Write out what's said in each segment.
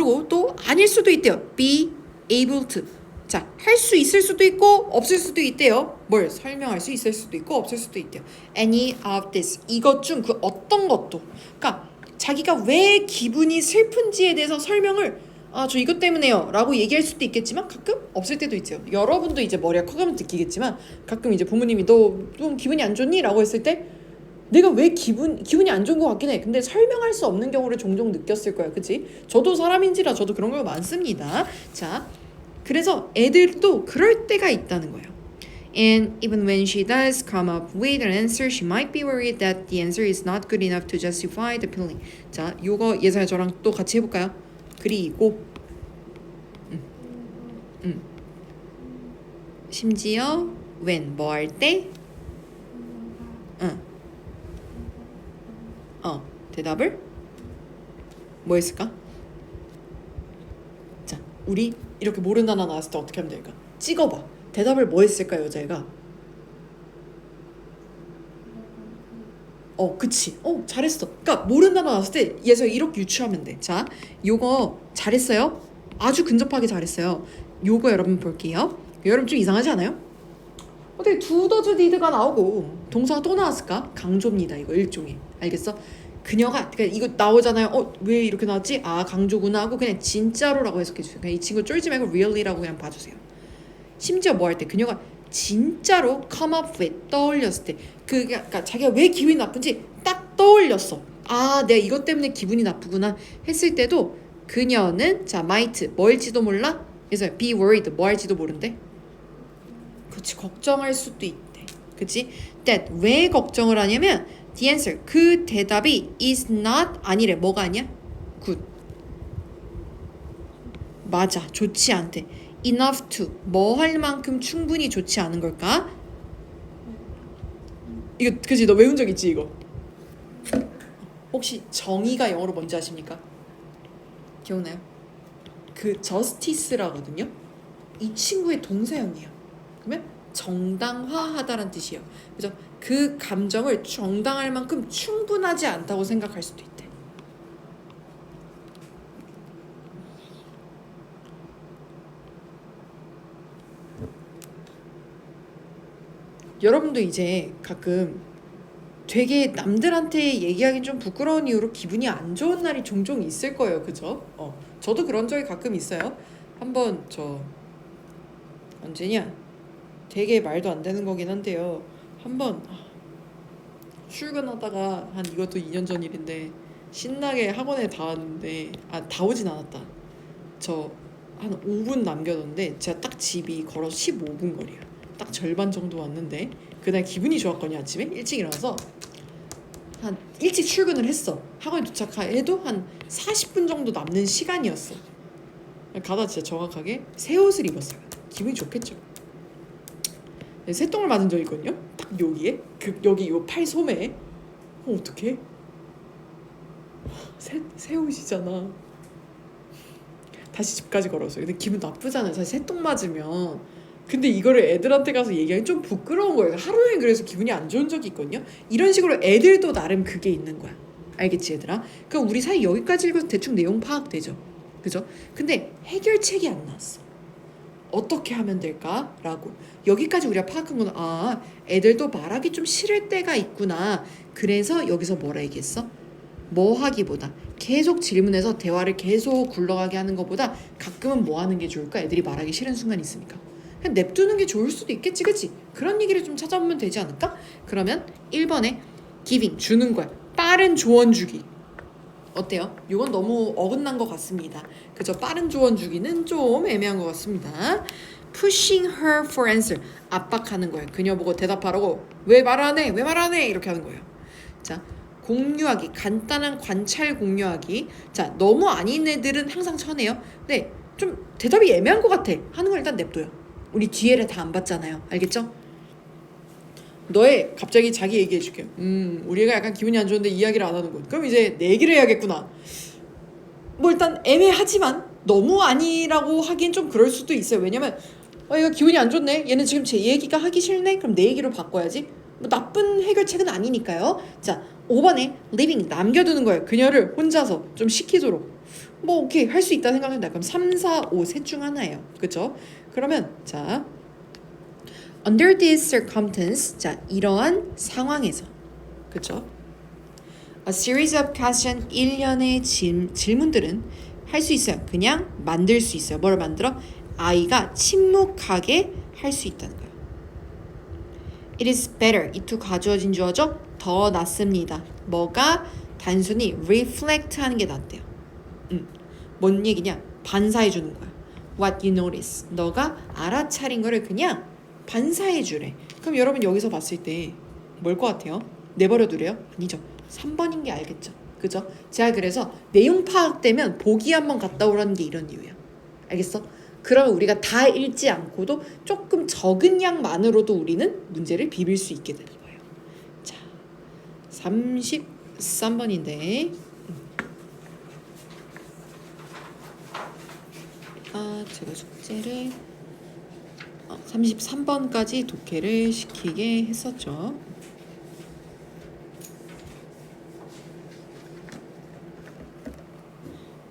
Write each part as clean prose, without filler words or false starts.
그리고 또 아닐 수도 있대요. be able to. 자, 할 수 있을 수도 있고 없을 수도 있대요. 뭘 설명할 수 있을 수도 있고 없을 수도 있대요. Any of this. 이것 중 그 어떤 것도. 그러니까 자기가 왜 기분이 슬픈지에 대해서 설명을 저 이것 때문에요 라고 얘기할 수도 있겠지만 가끔 없을 때도 있죠. 여러분도 이제 머리가 커가면 느끼겠지만 가끔 이제 부모님이 너 좀 기분이 안 좋니? 라고 했을 때 내가 왜 기분이 안 좋은 것 같긴 해. 근데 설명할 수 없는 경우를 종종 느꼈을 거야. 그치? 저도 사람인지라 저도 그런 거 많습니다. 자, 그래서 애들도 그럴 때가 있다는 거예요. And even when she does come up with an answer, she might be worried that the answer is not good enough to justify the feeling. 자, 요거 예사야 저랑 또 같이 해볼까요? 그리고 심지어 when 뭐 할 때 대답을 뭐 했을까? 자, 우리 이렇게 모르는 단어 나왔을 때 어떻게 하면 될까? 찍어봐. 대답을 뭐 했을까 여자애가? 그치. 잘했어. 그러니까 모르는 단어 나왔을 때 예서 이렇게 유추하면 돼. 자, 요거 잘했어요. 아주 근접하게 잘했어요. 요거 여러분 볼게요. 여러분 좀 이상하지 않아요? 어떻게 두더즈 디드가 나오고 동사가 또 나왔을까? 강조입니다. 이거 일종의. 알겠어? 그녀가 그러니까 이거 나오잖아요. 왜 이렇게 나왔지? 강조구나 하고 그냥 진짜로라고 해석해주세요. 그냥 이 친구 쫄지 말고 really라고 그냥 봐주세요. 심지어 뭐 할 때 그녀가 진짜로 come up with 떠올렸을 때 그러니까 자기가 왜 기분이 나쁜지 딱 떠올렸어. 내가 이것 때문에 기분이 나쁘구나 했을 때도 그녀는 자 might 뭐일지도 몰라. 그래서 be worried 뭐 할지도 모른대. 그치 걱정할 수도 있대. 그치? that 왜 걱정을 하냐면 the answer 그 대답이 is not 아니래. 뭐가 아니야? good 맞아 좋지 않대. enough to 뭐 할 만큼 충분히 좋지 않은 걸까? 이거 그치 너 외운 적 있지 이거? 혹시 정의가 영어로 뭔지 아십니까? 기억나요? 그 justice라거든요. 이 친구의 동사형이에요. 그러면 정당화하다란 뜻이에요. 그죠? 그 감정을 정당할 만큼 충분하지 않다고 생각할 수도 있대. 여러분도 이제 가끔 되게 남들한테 얘기하기 좀 부끄러운 이유로 기분이 안 좋은 날이 종종 있을 거예요. 그죠? 저도 그런 적이 가끔 있어요. 한번 언제냐? 되게 말도 안 되는 거긴 한데요. 한번 출근하다가 한 이것도 2년 전 일인데 신나게 학원에 다 왔는데 다 오진 않았다. 저 한 5분 남겨뒀는데 제가 딱 집이 걸어서 15분 거리야. 딱 절반 정도 왔는데 그날 기분이 좋았거든요. 아침에 일찍 일어나서 한 일찍 출근을 했어. 학원에 도착해도 한 40분 정도 남는 시간이었어. 가다 진짜 정확하게 새 옷을 입었어요. 기분이 좋겠죠. 새똥을 맞은 적이 있거든요. 딱 여기에 여기 요 팔 소매에 어떡해? 새 옷이잖아. 다시 집까지 걸었어요. 근데 기분 나쁘잖아요. 사실 새똥 맞으면. 근데 이거를 애들한테 가서 얘기하기 좀 부끄러운 거예요. 하루 종일 그래서 기분이 안 좋은 적이 있거든요. 이런 식으로 애들도 나름 그게 있는 거야. 알겠지 얘들아? 그러니까 우리 사이 여기까지 읽어서 대충 내용 파악되죠. 그죠? 근데 해결책이 안 나왔어. 어떻게 하면 될까? 라고. 여기까지 우리가 파악한 건 애들도 말하기 좀 싫을 때가 있구나. 그래서 여기서 뭐라 얘기했어? 뭐 하기보다 계속 질문해서 대화를 계속 굴러가게 하는 것보다 가끔은 뭐 하는 게 좋을까? 애들이 말하기 싫은 순간이 있으니까. 그냥 냅두는 게 좋을 수도 있겠지, 그치? 그런 얘기를 좀 찾아보면 되지 않을까? 그러면 1번에 giving, 주는 거야. 빠른 조언 주기. 어때요? 이건 너무 어긋난 것 같습니다. 그죠? 빠른 조언 주기는 좀 애매한 것 같습니다. Pushing her for answer. 압박하는 거예요. 그녀 보고 대답하라고. 왜 말 안 해? 왜 말 안 해? 이렇게 하는 거예요. 자, 공유하기. 간단한 관찰 공유하기. 자, 너무 아닌 애들은 항상 쳐내요. 근데 좀 대답이 애매한 것 같아. 하는 걸 일단 냅둬요. 우리 뒤에를 다 안 봤잖아요. 알겠죠? 너의 갑자기 자기 얘기해 줄게요. 우리 애가 약간 기분이 안 좋은데 이야기를 안 하는군. 그럼 이제 내 얘기를 해야겠구나. 뭐 일단 애매하지만 너무 아니라고 하긴 좀 그럴 수도 있어요. 왜냐면 얘가 기분이 안 좋네. 얘는 지금 제 얘기가 하기 싫네. 그럼 내 얘기로 바꿔야지. 뭐 나쁜 해결책은 아니니까요. 자, 5번에 living 남겨두는 거예요. 그녀를 혼자서 좀 시키도록. 뭐 오케이 할 수 있다 생각한다. 그럼 3, 4, 5 셋 중 하나예요. 그쵸? 그러면 자 under these circumstances 자 이러한 상황에서 그쵸? A series of questions 일련의 질문들은 할 수 있어요. 그냥 만들 수 있어요. 뭘 만들어? 아이가 침묵하게 할 수 있다는 거예요. It is better. 이 두 가주어진 주어죠? 더 낫습니다. 뭐가? 단순히 reflect 하는 게 낫대요. 뭔 얘기냐? 반사해 주는 거야. What you notice. 너가 알아차린 거를 그냥 반사해 주래. 그럼 여러분 여기서 봤을 때 뭘 것 같아요? 내버려 두래요? 아니죠. 3번인 게 알겠죠. 그죠? 제가 그래서 내용 파악되면 보기 한번 갔다 오라는 게 이런 이유야. 알겠어? 그러면 우리가 다 읽지 않고도 조금 적은 양만으로도 우리는 문제를 비빌 수 있게 되는 거예요. 자, 33번인데 제가 숙제를 33번까지 독해를 시키게 했었죠.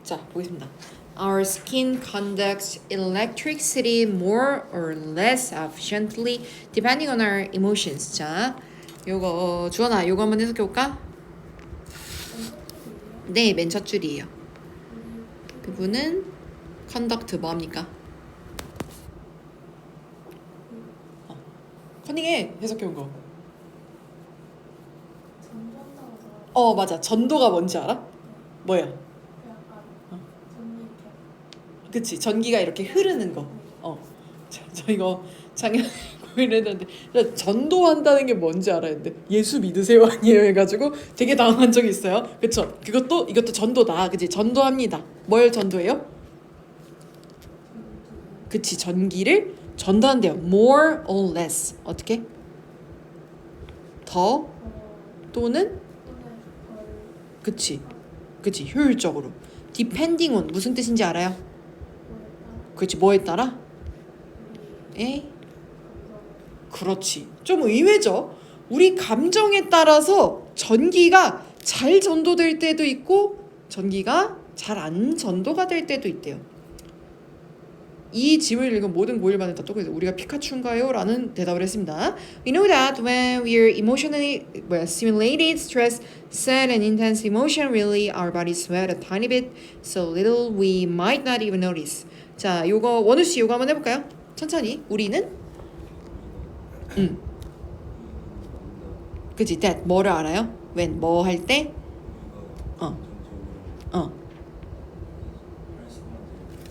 자, 보겠습니다. Our skin conducts electricity more or less efficiently depending on our emotions. 자, 요거 주원아, 요거 한번 해석해 볼까? 네, 맨 첫 줄이에요. 그분은 conduct 뭐합니까? 커닝해 해석해 온 거. 맞아. 전도가 뭔지 알아? 뭐야? 그치, 전기가 이렇게 흐르는 거. 저 이거 작년 고민했는데 전도한다는 게 뭔지 알아야 돼. 예수 믿으세요 아니에요 해가지고 되게 당황한 적이 있어요. 그쵸? 이것도 전도다. 그치? 전도합니다. 뭘 전도해요? 그치, 전기를 전도한대요. More or less. 어떻게? 더 또는 그치 효율적으로. Depending on 무슨 뜻인지 알아요? 그렇지, 뭐에 따라? 그렇지. 좀 의외죠. 우리 감정에 따라서 전기가 잘 전도될 때도 있고 전기가 잘 안 전도가 될 때도 있대요. 이 질문을 읽은 모든 고1반은 다 똑같아요. 우리가 피카츄인가요? 라는 대답을 했습니다. We know that when we're emotionally stimulated, stress, sad and intense emotion, really our bodies sweat a tiny bit, so little we might not even notice. 자, 요거 원우씨 요거 한번 해볼까요? 천천히. 우리는 그치, that 뭐를 알아요? when 뭐 할 때?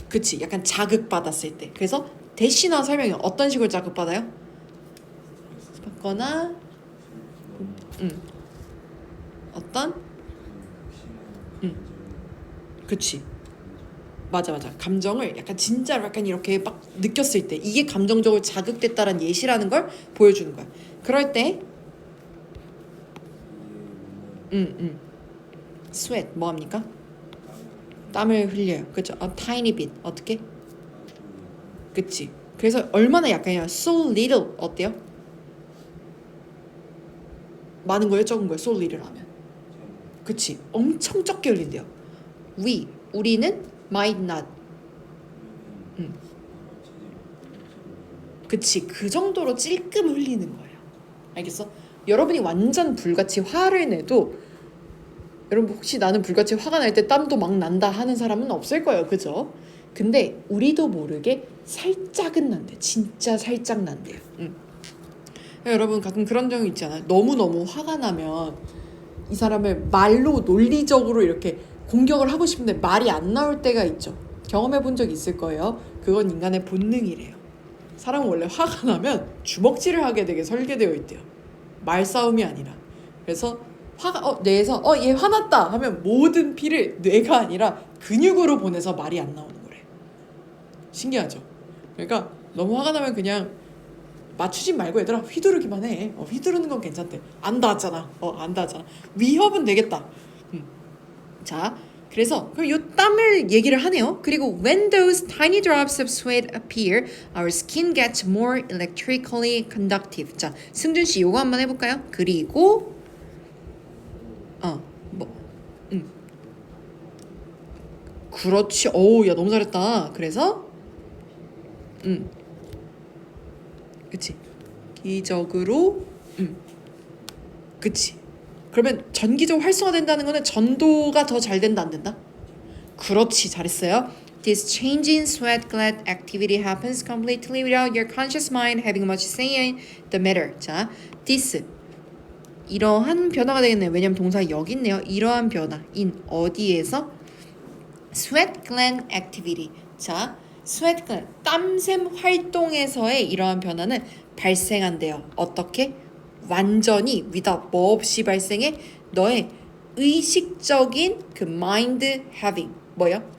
그치, 약간 자극받았을 때. 그래서 대신화 설명이 어떤 식으로 자극받아요? 받거나 어떤? 그치, 맞아. 감정을 약간 진짜로 약간 이렇게 막 느꼈을 때 이게 감정적으로 자극됐다는 예시라는 걸 보여주는 거야. 그럴 때 sweat 뭐합니까? 땀을 흘려요. 그쵸? A tiny bit. 어떻게? 그치. 그래서 얼마나 약간이야. So little. 어때요? 많은 거예요? 적은 거예요? So little 하면. 그치. 엄청 적게 흘린대요. 우리는 might not. 그치. 그 정도로 찔끔 흘리는 거예요. 알겠어? 여러분이 완전 불같이 화를 내도 여러분 혹시 나는 불같이 화가 날 때 땀도 막 난다 하는 사람은 없을 거예요. 그죠? 근데 우리도 모르게 살짝은 난대. 진짜 살짝 난대요. 여러분 가끔 그런 경우 있잖아요. 너무너무 화가 나면 이 사람을 말로 논리적으로 이렇게 공격을 하고 싶은데 말이 안 나올 때가 있죠. 경험해 본 적 있을 거예요. 그건 인간의 본능이래요. 사람은 원래 화가 나면 주먹질을 하게 되게 설계되어 있대요. 말싸움이 아니라. 그래서 화가 뇌에서 얘 화났다 하면 모든 피를 뇌가 아니라 근육으로 보내서 말이 안 나오는 거래. 신기하죠? 그러니까 너무 화가 나면 그냥 맞추지 말고 얘들아 휘두르기만 해. 휘두르는 건 괜찮대. 안 닿았잖아. 안 닿았잖아. 위협은 되겠다. 자, 그래서 그럼 요 땀을 얘기를 하네요. 그리고 when those tiny drops of sweat appear, our skin gets more electrically conductive. 자, 승준 씨 요거 한번 해볼까요? 그리고 그렇지. 어우, 야, 너무 잘했다. 그래서 그치. 기적으로 그치. 그러면 전기적으로 활성화된다는 거는 전도가 더 잘 된다, 안 된다? 그렇지, 잘했어요. This change in sweat gland activity happens completely without your conscious mind having much say in the matter. 자, this 이러한 변화가 되겠네요. 왜냐면 동사 여기 있네요. 이러한 변화 in 어디에서? sweat gland activity. 자, sweat gland 땀샘 활동에서의 이러한 변화는 발생한대요. 어떻게? 완전히 without 뭐 없이 발생해? 너의 의식적인 그 mind having 뭐요?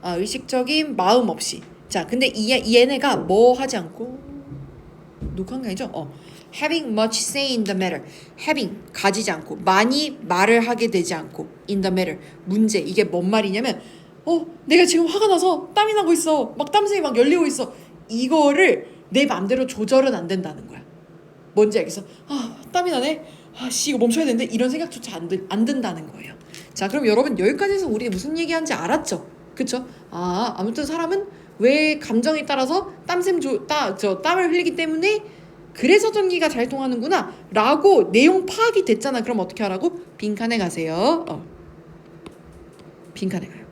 의식적인 마음 없이. 자, 근데 얘네가 뭐 하지 않고 녹화한 게 아니죠? having much say in the matter. having 가지지 않고 많이 말을 하게 되지 않고 in the matter 문제. 이게 뭔 말이냐면 내가 지금 화가 나서 땀이 나고 있어. 막 땀샘이 막 열리고 있어. 이거를 내 맘대로 조절은 안 된다는 거야. 뭔지 알겠어? 땀이 나네. 이거 멈춰야 되는데 이런 생각조차 안 든다는 거예요. 자, 그럼 여러분 여기까지 해서 우리 무슨 얘기하는지 알았죠? 그쵸? 아무튼 사람은 왜 감정에 따라서 땀을 흘리기 때문에 그래서 전기가 잘 통하는구나 라고 내용 파악이 됐잖아. 그럼 어떻게 하라고? 빈칸에 가세요. 빈칸에 가요.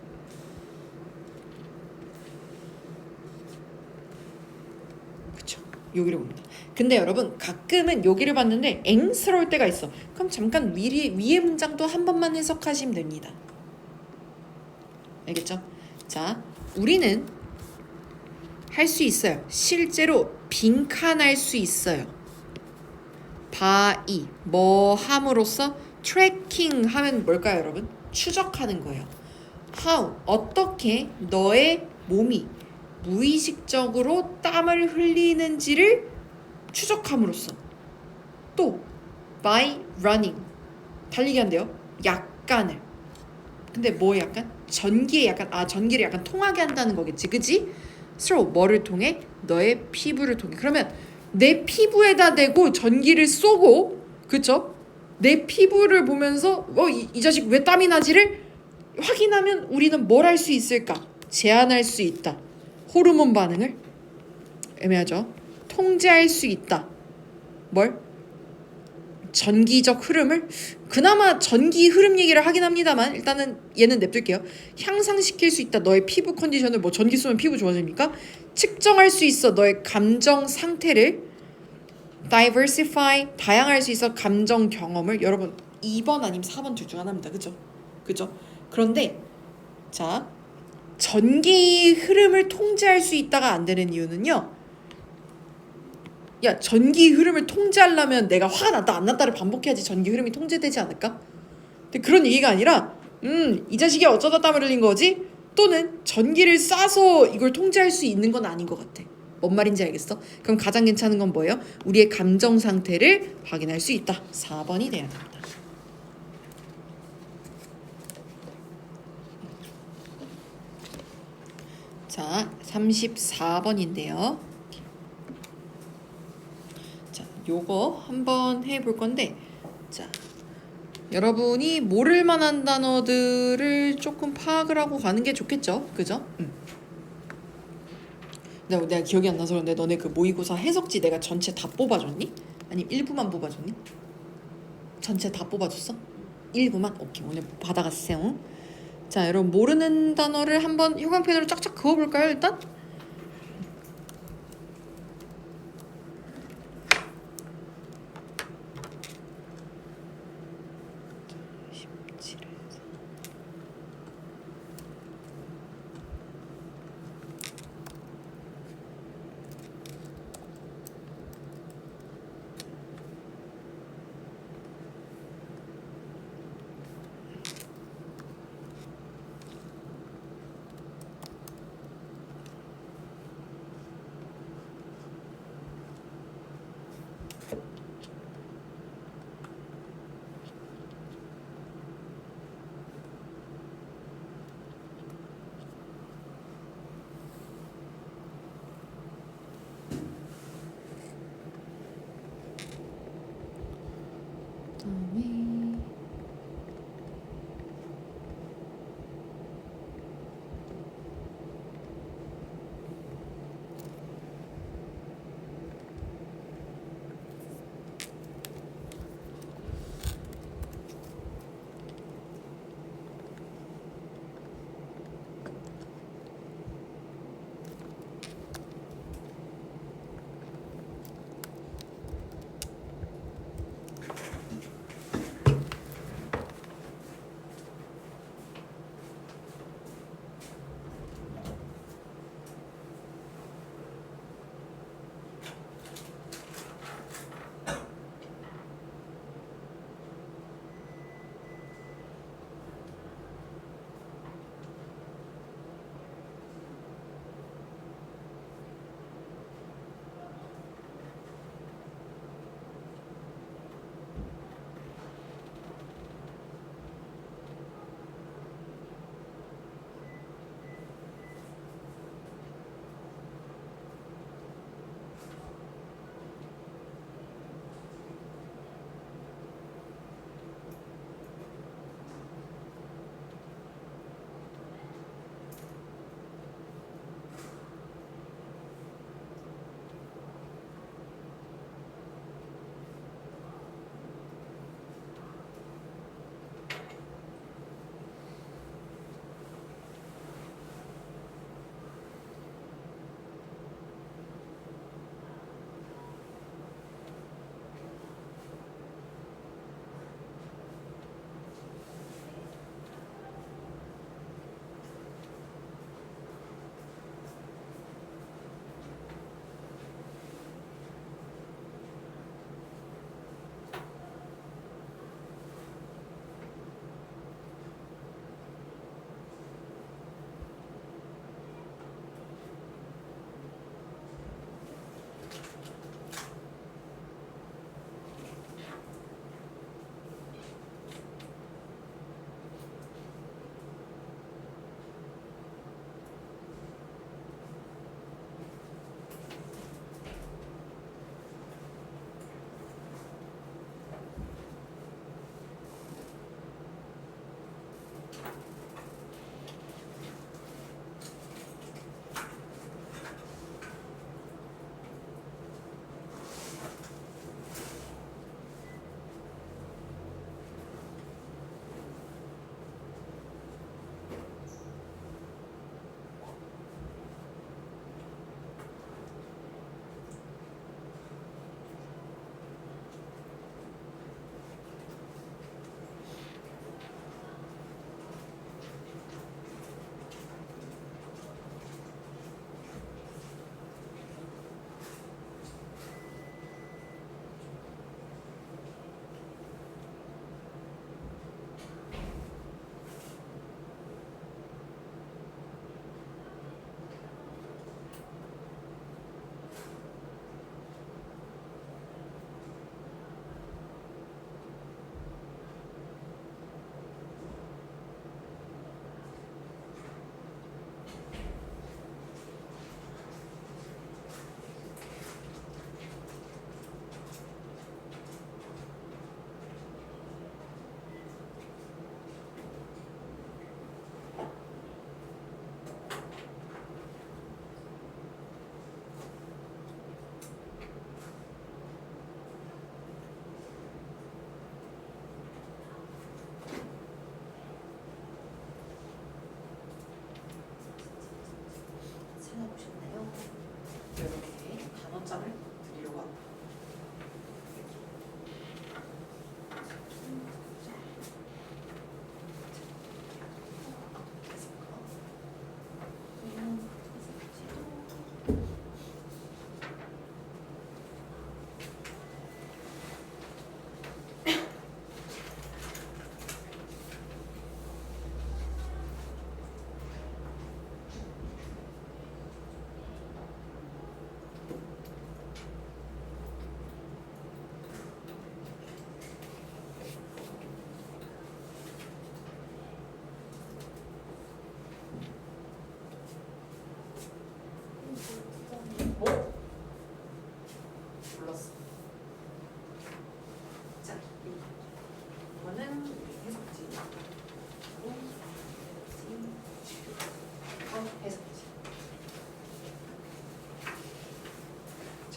그쵸? 여기를 봅니다. 근데 여러분 가끔은 여기를 봤는데 앵스러울 때가 있어. 그럼 잠깐 위에 문장도 한 번만 해석하시면 됩니다. 알겠죠? 자, 우리는 할 수 있어요. 실제로 빈칸할 수 있어요. 바이 뭐 함으로써 트래킹 하면 뭘까요, 여러분? 추적하는 거예요. how 어떻게 너의 몸이 무의식적으로 땀을 흘리는지를 추적함으로써 또 by running 달리기 한대요. 약간을 근데 뭐 약간 전기를 약간 통하게 한다는 거겠지, 그치? through 뭐를 통해? 너의 피부를 통해. 그러면 내 피부에다 대고 전기를 쏘고, 그쵸? 내 피부를 보면서 이 자식 왜 땀이 나지를 확인하면 우리는 뭘 할 수 있을까? 제한할 수 있다. 호르몬 반응을 애매하죠. 통제할 수 있다. 뭘? 전기적 흐름을 그나마 전기 흐름 얘기를 하긴 합니다만 일단은 얘는 냅둘게요. 향상시킬 수 있다. 너의 피부 컨디션을 뭐 전기 쏘면 피부 좋아집니까? 측정할 수 있어. 너의 감정 상태를 diversify 다양할 수 있어. 감정 경험을 여러분 2번 아니면 4번 둘 중 하나입니다. 그죠? 그런데 자 전기 흐름을 통제할 수 있다가 안 되는 이유는요. 야, 전기 흐름을 통제하려면 내가 화가 났다 안 났다를 반복해야지 전기 흐름이 통제되지 않을까? 근데 그런 얘기가 아니라 이 자식이 어쩌다 땀을 흘린 거지? 또는 전기를 쏴서 이걸 통제할 수 있는 건 아닌 것 같아. 뭔 말인지 알겠어? 그럼 가장 괜찮은 건 뭐예요? 우리의 감정 상태를 확인할 수 있다. 4번이 돼야 됩니다. 자, 34번인데요. 요거 한번 해볼 건데, 자, 여러분이 모를 만한 단어들을 조금 파악을 하고 가는 게 좋겠죠? 그죠? 내가 기억이 안 나서 그런데 너네 그 모의고사 해석지 내가 전체 다 뽑아줬니? 아니면 일부만 뽑아줬니? 전체 다 뽑아줬어? 일부만? 오케이, 오늘 받아갔어요. 자, 여러분 모르는 단어를 한번 형광펜으로 쫙쫙 그어볼까요, 일단?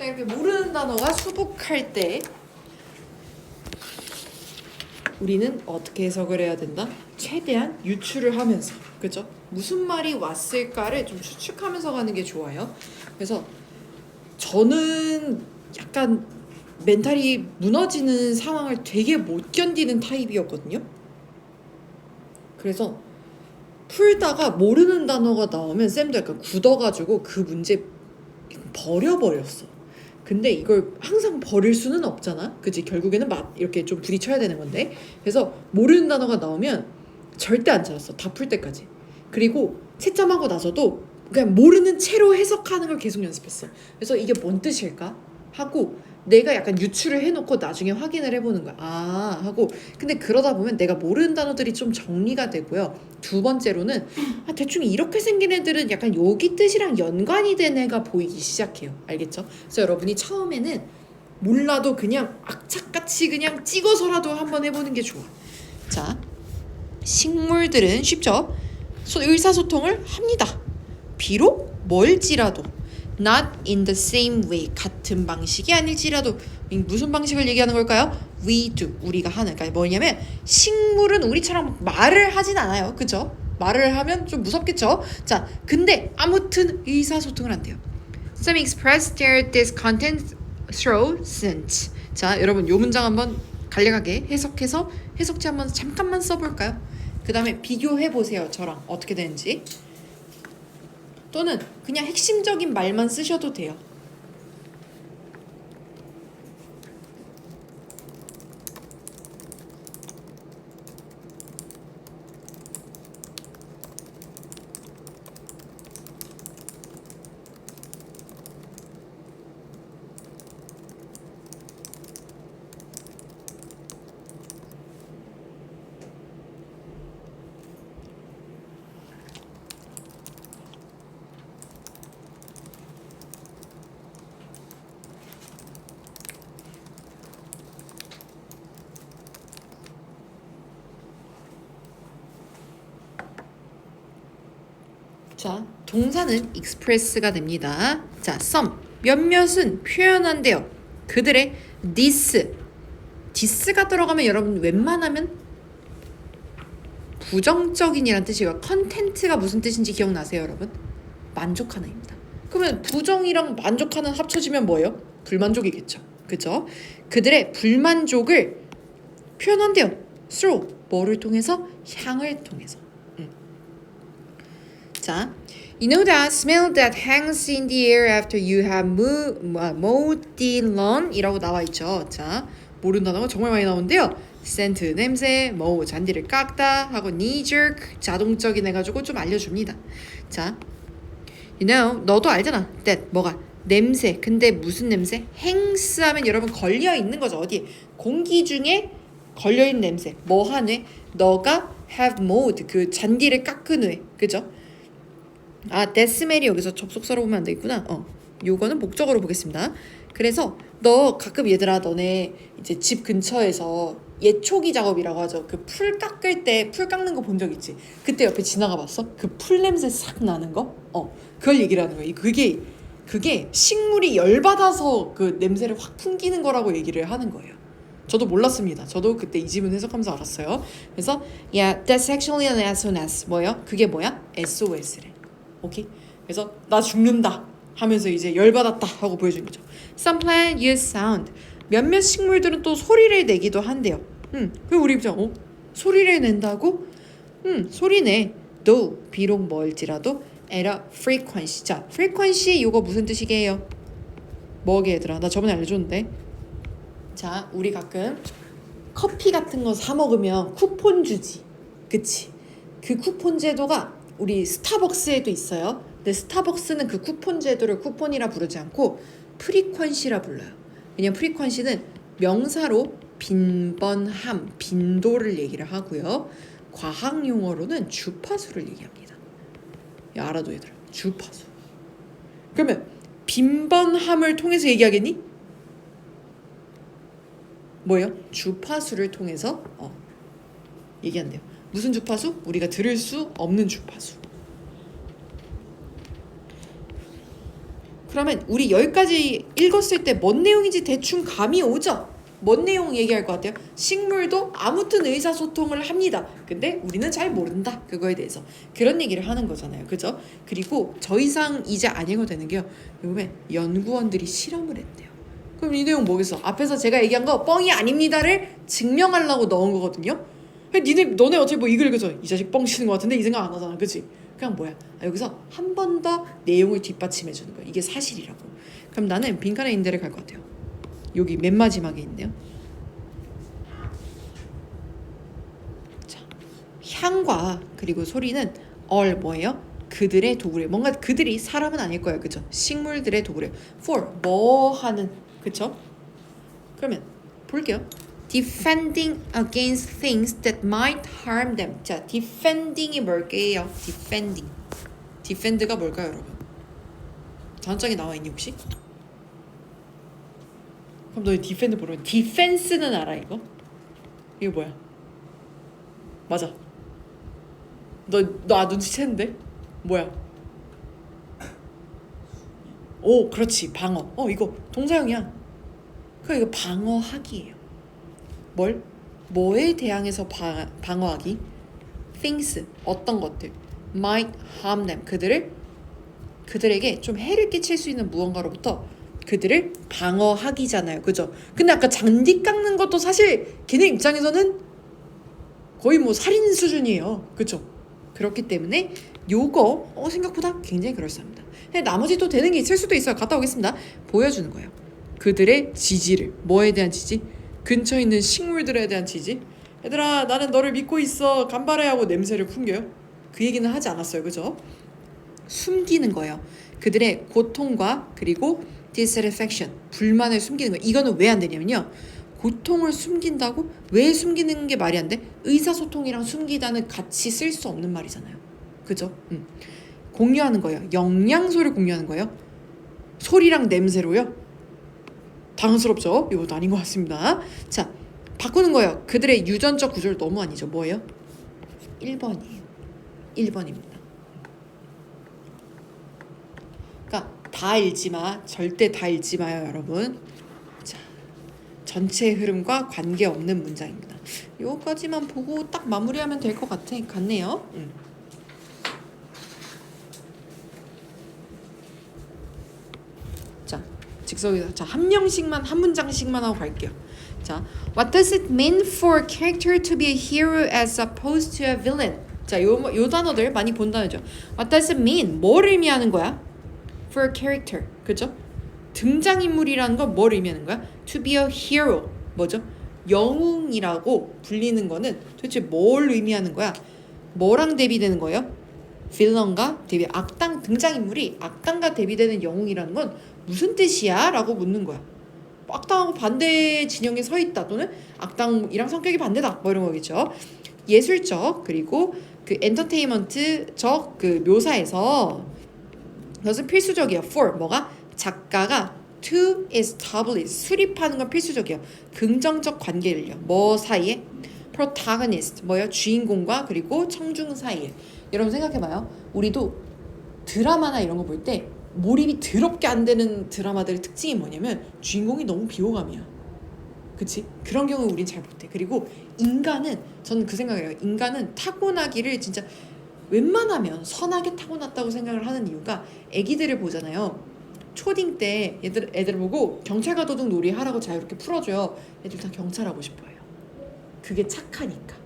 자, 이렇게 모르는 단어가 수북할 때 우리는 어떻게 해석을 해야 된다? 최대한 유추를 하면서, 그죠? 무슨 말이 왔을까를 좀 추측하면서 가는 게 좋아요. 그래서 저는 약간 멘탈이 무너지는 상황을 되게 못 견디는 타입이었거든요. 그래서 풀다가 모르는 단어가 나오면 쌤도 약간 굳어가지고 그 문제 버려버렸어. 근데 이걸 항상 버릴 수는 없잖아. 그치? 결국에는 이렇게 좀 부딪혀야 되는 건데. 그래서 모르는 단어가 나오면 절대 안 찾았어. 다 풀 때까지. 그리고 채점하고 나서도 그냥 모르는 채로 해석하는 걸 계속 연습했어. 그래서 이게 뭔 뜻일까? 하고 내가 약간 유추를 해놓고 나중에 확인을 해보는 거야. 아 하고 근데 그러다 보면 내가 모르는 단어들이 좀 정리가 되고요. 두 번째로는 대충 이렇게 생긴 애들은 약간 여기 뜻이랑 연관이 된 애가 보이기 시작해요. 알겠죠? 그래서 여러분이 처음에는 몰라도 그냥 악착같이 그냥 찍어서라도 한번 해보는 게 좋아. 자, 식물들은 쉽죠? 의사소통을 합니다. 비록 멀지라도 not in the same way 같은 방식이 아닐지라도 무슨 방식을 얘기하는 걸까요? we do 우리가 하는 그러니까 뭐냐면 식물은 우리처럼 말을 하진 않아요. 그죠? 말을 하면 좀 무섭겠죠? 자, 근데 아무튼 의사소통을 한대요. Some express their discontent through scent. 자, 여러분 요 문장 한번 간략하게 해석해서 해석지 한번 잠깐만 써볼까요? 그 다음에 비교해보세요. 저랑 어떻게 되는지. 또는 그냥 핵심적인 말만 쓰셔도 돼요. 자, 동사는 express가 됩니다. 자, some 몇몇은 표현한대요. 그들의 this가 들어가면 여러분 웬만하면 부정적인이란 뜻이고 content가 무슨 뜻인지 기억나세요, 여러분? 만족하는입니다. 그러면 부정이랑 만족하는 합쳐지면 뭐예요? 불만족이겠죠. 그죠? 그들의 불만족을 표현한대요. through 뭐를 통해서? 향을 통해서. 자, you know that smell that hangs in the air after you have mowed the lawn 이라고 나와 있죠. 자, 모르는 단어가 정말 많이 나오는데요. scent 냄새, mow 잔디를 깎다 하고 knee jerk 자동적인 해가지고 좀 알려줍니다. 자, you know 너도 알잖아. that 뭐가 냄새. 근데 무슨 냄새? hangs 하면 여러분 걸려 있는 거죠. 어디? 공기 중에 걸려 있는 냄새. 뭐 하네? 너가 have mowed 그 잔디를 깎은 후에, 그죠? 아, that smell이 여기서 접속사로 보면 안 되겠구나. 요거는 목적으로 보겠습니다. 그래서 너 가끔 얘들아 너네 이제 집 근처에서 예초기 작업이라고 하죠. 그 풀 깎을 때 풀 깎는 거 본 적 있지? 그때 옆에 지나가 봤어? 그 풀 냄새 싹 나는 거? 그걸 얘기를 하는 거야. 그게 식물이 열받아서 그 냄새를 확 풍기는 거라고 얘기를 하는 거예요. 저도 몰랐습니다. 저도 그때 이 지문 해석하면서 알았어요. 그래서 yeah, that's actually an SOS. 뭐예요? 그게 뭐야? SOS래. 오케이? 그래서 나 죽는다 하면서 이제 열받았다 하고 보여주는 거죠. Some plants use sound. 몇몇 식물들은 또 소리를 내기도 한대요. 그리고 우리 입장 소리를 낸다고? 소리내. though 비록 멀지라도 at a frequency. 자, frequency 이거 무슨 뜻이게요? 뭐게 얘들아? 나 저번에 알려줬는데. 자, 우리 가끔 커피 같은 거 사 먹으면 쿠폰 주지. 그치? 그 쿠폰 제도가 우리 스타벅스에도 있어요. 근데 스타벅스는 그 쿠폰 제도를 쿠폰이라 부르지 않고 프리퀀시라 불러요. 왜냐면 프리퀀시는 명사로 빈번함, 빈도를 얘기를 하고요. 과학 용어로는 주파수를 얘기합니다. 야, 알아둬 얘들아. 주파수. 그러면 빈번함을 통해서 얘기하겠니? 뭐예요? 주파수를 통해서 얘기한대요. 무슨 주파수? 우리가 들을 수 없는 주파수. 그러면 우리 여기까지 읽었을 때 뭔 내용인지 대충 감이 오죠? 뭔 내용 얘기할 것 같아요? 식물도 아무튼 의사소통을 합니다. 근데 우리는 잘 모른다. 그거에 대해서. 그런 얘기를 하는 거잖아요. 그죠? 그리고 더 이상 이제 안 읽어도 되는 게요. 요즘에 연구원들이 실험을 했대요. 그럼 이 내용 뭐겠어? 앞에서 제가 얘기한 거 뻥이 아닙니다를 증명하려고 넣은 거거든요. 너네 어차피 뭐 이걸 읽어서 이 자식 뻥 치는 것 같은데 이 생각 안 하잖아. 그치? 그냥 뭐야? 여기서 한 번 더 내용을 뒷받침해 주는 거야. 이게 사실이라고. 그럼 나는 빈칸에 있는 데를 갈 것 같아요. 여기 맨 마지막에 있네요. 자, 향과 그리고 소리는 all 뭐예요? 그들의 도구래. 뭔가 그들이 사람은 아닐 거예요. 그쵸? 식물들의 도구래. for 뭐 하는. 그쵸? 그러면 볼게요. defending against things that might harm them. 자, defending이 뭘게요? defend가 뭘까요, 여러분? 단어장에 나와 있니 혹시? 그럼 너 디펜드 모르면 디펜스는 알아 이거? 이거 뭐야? 맞아. 너 눈치챘는데? 뭐야? 오, 그렇지. 방어. 이거 동사형이야. 이거 방어하기예요. 뭐에 대항해서 방어하기? things, 어떤 것들. might harm them, 그들에게 좀 해를 끼칠 수 있는 무언가로부터 그들을 방어하기잖아요. 그죠? 근데 아까 잔디 깎는 것도 사실 걔네 입장에서는 거의 뭐 살인 수준이에요. 그죠? 그렇기 때문에 요거 생각보다 굉장히 그럴싸합니다. 나머지 또 되는 게 있을 수도 있어요. 갔다 오겠습니다. 보여주는 거예요. 그들의 지지를. 뭐에 대한 지지? 근처에 있는 식물들에 대한 지지. 얘들아 나는 너를 믿고 있어. 간발해 하고 냄새를 풍겨요. 그 얘기는 하지 않았어요. 그죠? 숨기는 거예요. 그들의 고통과 그리고 dissatisfaction, 불만을 숨기는 거예요. 이거는 왜 안 되냐면요. 고통을 숨긴다고? 왜 숨기는 게 말이 안 돼? 의사소통이랑 숨기다는 같이 쓸 수 없는 말이잖아요. 그죠? 공유하는 거예요. 영양소를 공유하는 거예요. 소리랑 냄새로요? 당황스럽죠? 이것도 아닌 것 같습니다. 자, 바꾸는 거예요. 그들의 유전적 구조를 너무 아니죠. 뭐예요? 1번이에요. 1번입니다. 그러니까 다 읽지 마. 절대 다 읽지 마요, 여러분. 자, 전체 흐름과 관계없는 문장입니다. 요거까지만 보고 딱 마무리하면 될 것 같네요. 자, 즉석에서 자, 한 명씩만 한 문장씩만 하고 갈게요. 자, what does it mean for a character to be a hero as opposed to a villain? 자, 요 단어들 많이 본 단어죠. What does it mean? 뭘 의미하는 거야? For a character, 그죠? 등장인물이라는 건 뭘 의미하는 거야? To be a hero, 뭐죠? 영웅이라고 불리는 거는 도대체 뭘 의미하는 거야? 뭐랑 대비되는 거예요? 빌런과 대비, 악당, 등장인물이 악당과 대비되는 영웅이라는 건 무슨 뜻이야? 라고 묻는 거야. 악당하고 반대 진영에 서 있다 또는 악당이랑 성격이 반대다 뭐 이런 거겠죠. 예술적 그리고 그 엔터테인먼트적 그 묘사에서 그것은 필수적이에요. for 뭐가? 작가가 to establish 수립하는 건 필수적이에요. 긍정적 관계를요. 뭐 사이에? protagonist 뭐예요? 주인공과 그리고 청중 사이에. 여러분 생각해봐요. 우리도 드라마나 이런 거 볼 때 몰입이 더럽게 안 되는 드라마들의 특징이 뭐냐면 주인공이 너무 비호감이야. 그치? 그런 경우 우린 잘 못해. 그리고 인간은 저는 그 생각을 해요. 인간은 타고나기를 진짜 웬만하면 선하게 타고났다고 생각을 하는 이유가 애기들을 보잖아요. 초딩 때 애들 보고 경찰과 도둑 놀이 하라고 자유롭게 풀어줘요. 애들 다 경찰하고 싶어요. 그게 착하니까.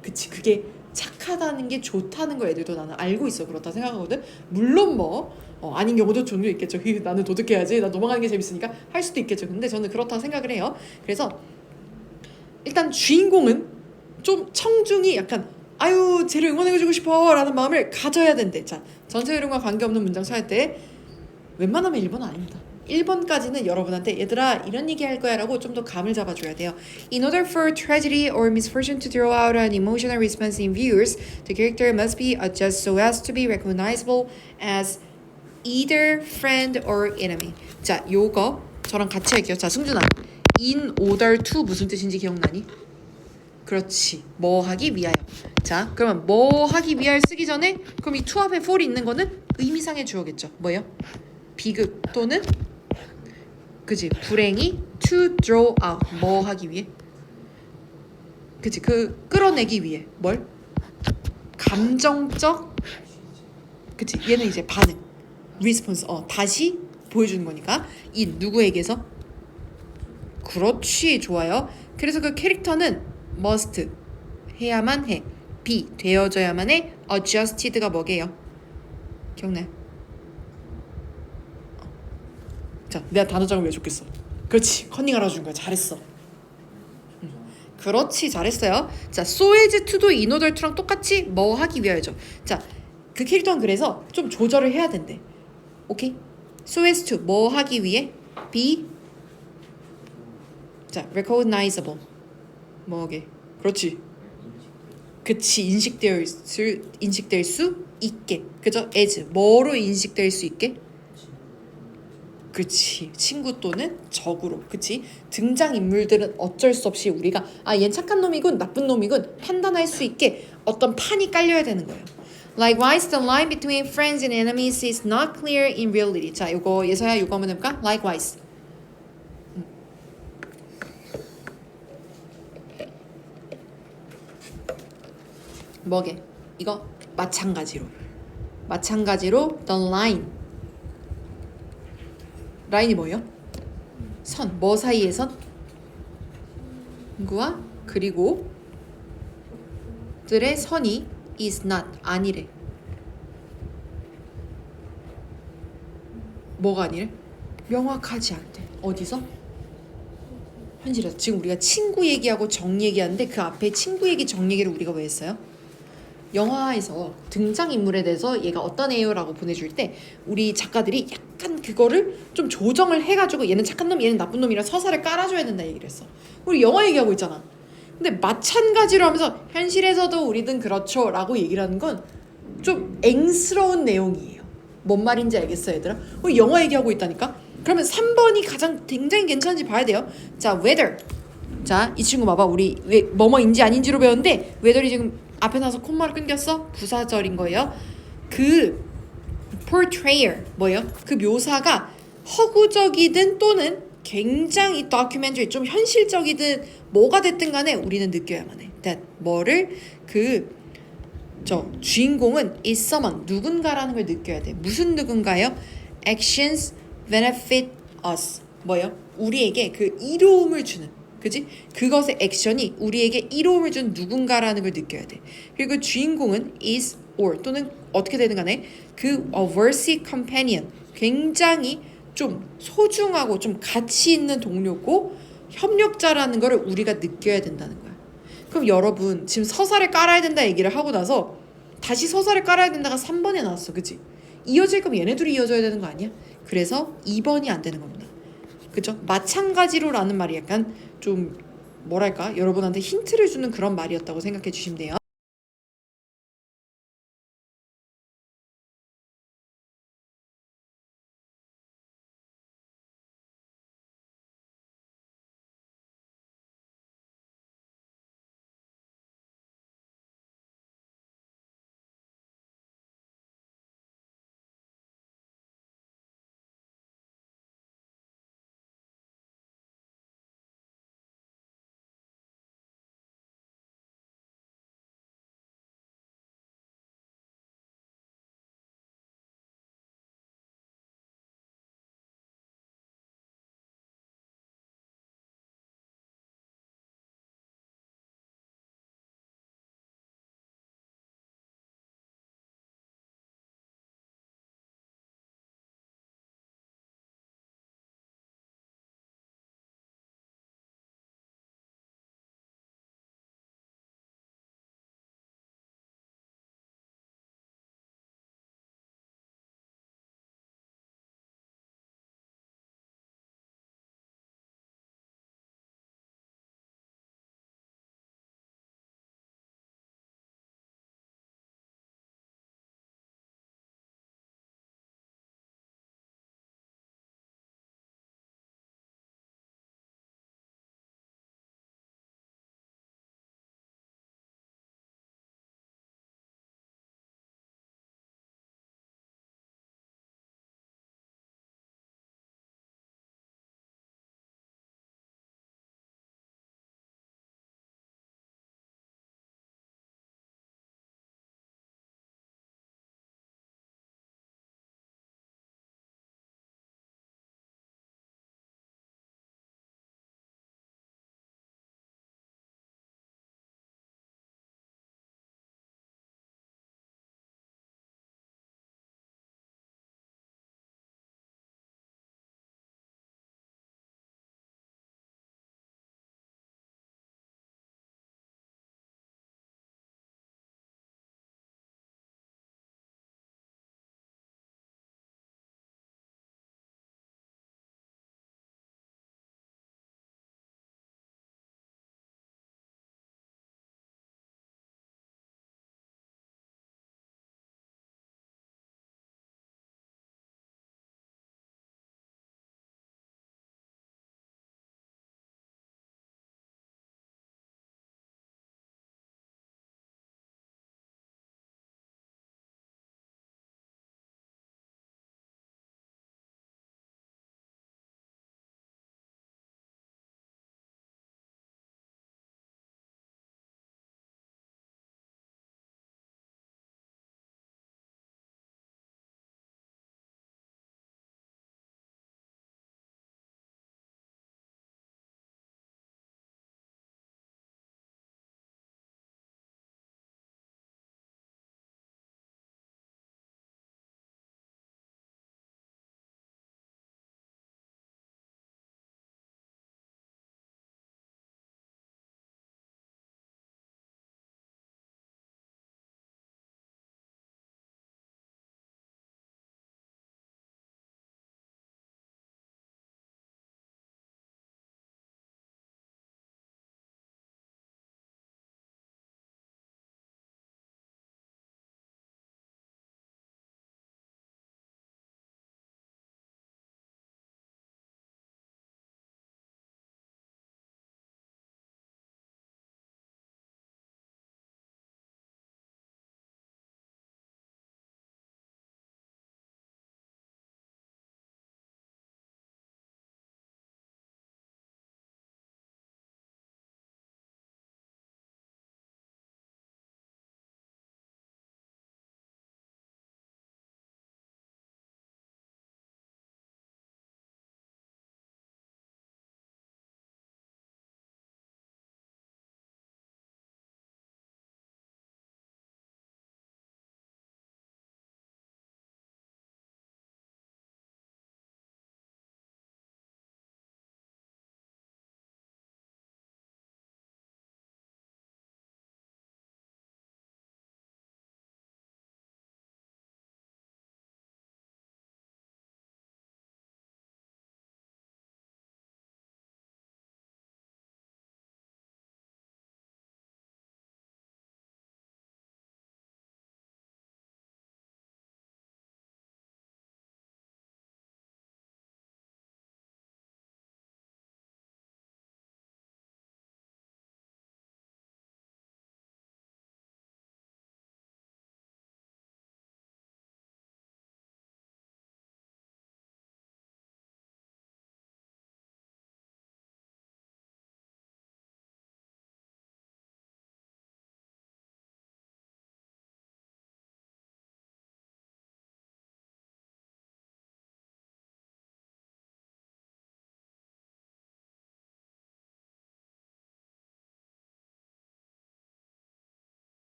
그치? 그게 착하다는 게 좋다는 걸 애들도 나는 알고 있어. 그렇다 생각하거든. 물론 뭐 아닌 경우도 종종 있겠죠. 나는 도둑해야지. 나 넘어가는 게 재밌으니까 할 수도 있겠죠. 근데 저는 그렇다고 생각을 해요. 그래서 일단 주인공은 좀 청중이 약간 아유 쟤를 응원해주고 싶어 라는 마음을 가져야 된대. 자, 전체 흐름과 관계없는 문장 찾을 때 웬만하면 1번 아닙니다. 1번까지는 여러분한테 얘들아 이런 얘기 할 거야 라고 좀 더 감을 잡아줘야 돼요. In order for tragedy or misfortune to throw out an emotional response in viewers, the character must be adjusted so as to be recognizable as either friend or enemy. 자, 요거 저랑 같이 할게요. 자, 승준아. In order to 무슨 뜻인지 기억나니? 그렇지. 뭐 하기 위하여. 자, 그러면 뭐 하기 위하여 쓰기 전에 그럼 이 to 앞에 for이 있는 거는 의미상의 주어겠죠. 뭐예요? 비극 또는 그치 불행이 to draw out 뭐 하기 위해 그치 그 끌어내기 위해 뭘 감정적 그치 얘는 이제 반응 response 다시 보여주는 거니까 이 누구에게서 그렇지 좋아요. 그래서 그 캐릭터는 must 해야만 해 be 되어져야만 해 adjusted가 뭐게요? 기억나요? 자 내가 단어장을 왜 줬겠어? 그렇지 컨닝 알아준 거야 잘했어. 그렇지 잘했어요. 자 so as to도 in order to랑 똑같이 뭐 하기 위하여죠. 자 그 캐릭터는 그래서 좀 조절을 해야 된대. 오케이? so as to 뭐 하기 위해 be 자 recognizable 뭐게 그렇지 그치 인식될 수 있게 그죠? as 뭐로 인식될 수 있게 그치 친구 또는 적으로 그치 등장인물들은 어쩔 수 없이 우리가 얘는 착한 놈이군 나쁜 놈이군 판단할 수 있게 어떤 판이 깔려야 되는 거예요. Likewise, the line between friends and enemies is not clear in reality. 자, 요거 예서야 요거 한번 해볼까? Likewise. 뭐게? 이거 마찬가지로 the line. 라인이 뭐예요? 선. 뭐 사이의 선? 친구와 그리고 들의 선이 is not 아니래. 뭐가 아니래? 명확하지 않대. 어디서? 현실에서. 지금 우리가 친구 얘기하고 정 얘기하는데 그 앞에 친구 얘기 정 얘기를 우리가 왜 했어요? 영화에서 등장인물에 대해서 얘가 어떤 애요? 라고 보내줄 때 우리 작가들이 약간 그거를 좀 조정을 해가지고 얘는 착한 놈 얘는 나쁜 놈이라 서사를 깔아줘야 된다 얘기를 했어. 우리 영화 얘기하고 있잖아. 근데 마찬가지로 하면서 현실에서도 우리든 그렇죠 라고 얘기를 하는 건 좀 앵스러운 내용이에요. 뭔 말인지 알겠어 얘들아? 우리 영화 얘기하고 있다니까? 그러면 3번이 가장 굉장히 괜찮은지 봐야 돼요. 자 whether 자 이 친구 봐봐 우리 왜 뭐뭐인지 아닌지로 배웠는데 whether이 지금 앞에 나서 콤마를 끊겼어? 부사절인 거예요. 그 portrayer 뭐예요? 그 묘사가 허구적이든 또는 굉장히 documentary 좀 현실적이든 뭐가 됐든 간에 우리는 느껴야만 해. that 뭐를 주인공은 is someone 누군가라는 걸 느껴야 돼. 무슨 누군가요? actions benefit us 뭐예요? 우리에게 그 이로움을 주는 그지? 그것의 액션이 우리에게 이로움을 준 누군가라는 걸 느껴야 돼. 그리고 주인공은 is or 또는 어떻게 되든 간에 그 a worthy companion 굉장히 좀 소중하고 좀 가치 있는 동료고 협력자라는 거를 우리가 느껴야 된다는 거야. 그럼 여러분 지금 서사를 깔아야 된다 얘기를 하고 나서 다시 서사를 깔아야 된다가 3번에 나왔어. 그치? 이어질 거면 얘네 둘이 이어져야 되는 거 아니야? 그래서 2번이 안 되는 겁니다. 그죠? 마찬가지로라는 말이 약간 좀 뭐랄까 여러분한테 힌트를 주는 그런 말이었다고 생각해 주시면 돼요.